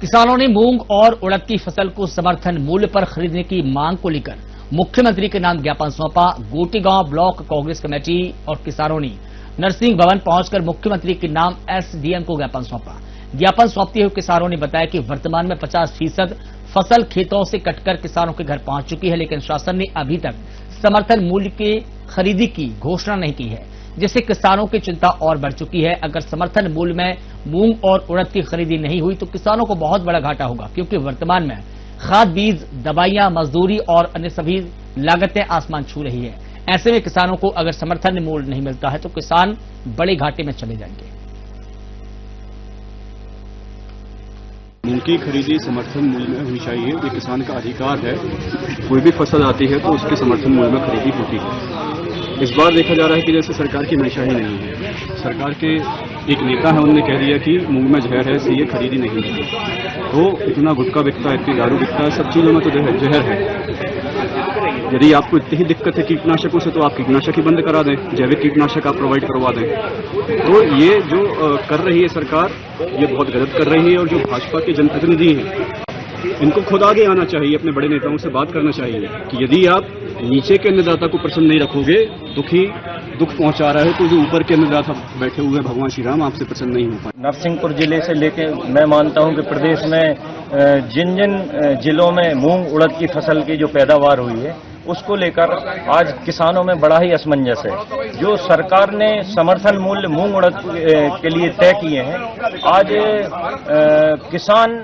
किसानों ने मूंग और उड़द की फसल को समर्थन मूल्य पर खरीदने की मांग को लेकर मुख्यमंत्री के नाम ज्ञापन सौंपा। गोटीगांव ब्लॉक कांग्रेस कमेटी और किसानों ने नरसिंह भवन पहुंचकर मुख्यमंत्री के नाम एसडीएम को ज्ञापन सौंपा। ज्ञापन सौंपते हुए किसानों ने बताया कि वर्तमान में 50% फसल खेतों से कटकर किसानों के घर पहुंच चुकी है, लेकिन शासन ने अभी तक समर्थन मूल्य की खरीदी की घोषणा नहीं की है, जिससे किसानों की चिंता और बढ़ चुकी है। अगर समर्थन मूल्य में मूंग और उड़द की खरीदी नहीं हुई तो किसानों को बहुत बड़ा घाटा होगा, क्योंकि वर्तमान में खाद, बीज, दवाइयां, मजदूरी और अन्य सभी लागतें आसमान छू रही है। ऐसे में किसानों को अगर समर्थन मूल्य नहीं मिलता है तो किसान बड़े घाटे में चले जाएंगे। मूंग की खरीदी समर्थन मूल्य में होनी चाहिए, ये किसान का अधिकार है। कोई भी फसल आती है तो उसके समर्थन मूल्य में खरीदी होती है। इस बार देखा जा रहा है कि जैसे सरकार की मंशा ही नहीं है। सरकार के एक नेता है, उन्होंने कह दिया कि मूंग में जहर है, इसलिए खरीदी नहीं होगी। तो इतना गुटखा बिकता है, इतनी दारू बिकता है, सब चीजों में तो जहर है। यदि आपको इतनी ही दिक्कत है कीटनाशकों से तो आप कीटनाशक ही बंद करा दें, जैविक कीटनाशक आप प्रोवाइड करवा दें। तो ये जो कर रही है सरकार, ये बहुत गलत कर रही है। और जो भाजपा के जनप्रतिनिधि हैं, इनको खुद आगे आना चाहिए, अपने बड़े नेताओं से बात करना चाहिए कि यदि आप नीचे के अन्नदाता को प्रसन्न नहीं रखोगे, दुख पहुंचा रहा है, तो जो ऊपर के अन्नदाता बैठे हुए भगवान श्री राम आपसे प्रसन्न नहीं हो पाए। नरसिंहपुर जिले से लेके मैं मानता हूं कि प्रदेश में जिन जिन जिलों में मूंग उड़द की फसल की जो पैदावार हुई है, उसको लेकर आज किसानों में बड़ा ही असमंजस है। जो सरकार ने समर्थन मूल्य मूंग उड़द के लिए तय किए हैं, आज किसान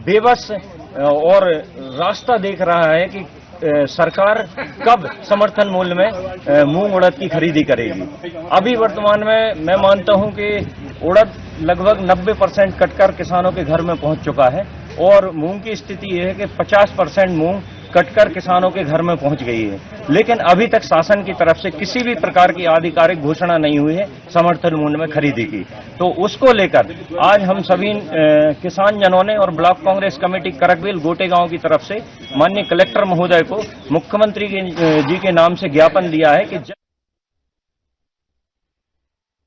बेबस और रास्ता देख रहा है कि सरकार कब समर्थन मूल्य में मूंग उड़द की खरीदी करेगी। अभी वर्तमान में मैं मानता हूं कि उड़द लगभग 90% कटकर किसानों के घर में पहुंच चुका है और मूंग की स्थिति यह है कि 50% मूंग कटकर किसानों के घर में पहुंच गई है। लेकिन अभी तक शासन की तरफ से किसी भी प्रकार की आधिकारिक घोषणा नहीं हुई है समर्थन मूल्य में खरीदी की। तो उसको लेकर आज हम सभी किसान जनों ने और ब्लॉक कांग्रेस कमेटी करकबिल गोटेगांव की तरफ से माननीय कलेक्टर महोदय को मुख्यमंत्री जी के नाम से ज्ञापन दिया है कि